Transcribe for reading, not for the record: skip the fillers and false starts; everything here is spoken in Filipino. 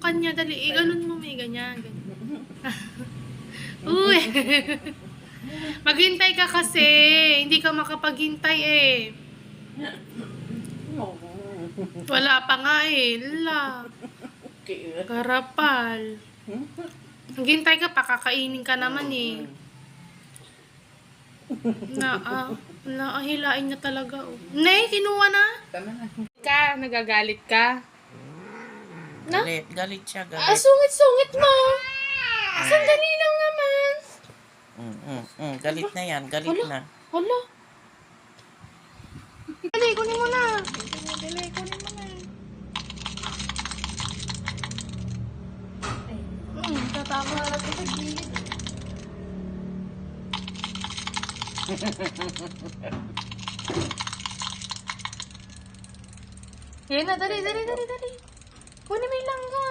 kanya. Dali, ganun mo, may ganyan. Uy! Maghintay ka kasi. Hindi ka makapaghintay eh. Wala pa nga eh. Lala. Karapal. Maghintay ka pa, kakainin ka naman eh. Hilain niya talaga oh. Ne, kinuha na? Ka, nagagalit ka? Na? Galit siya, galit. Sungit-sungit mo. Sandali lang naman. Galit na yan, galit na. Hala. Dali, kunin mo na. Dali, kunin mo na. Tatama na natin sa gilid. Yan na, dali. Kunin mo yung langga.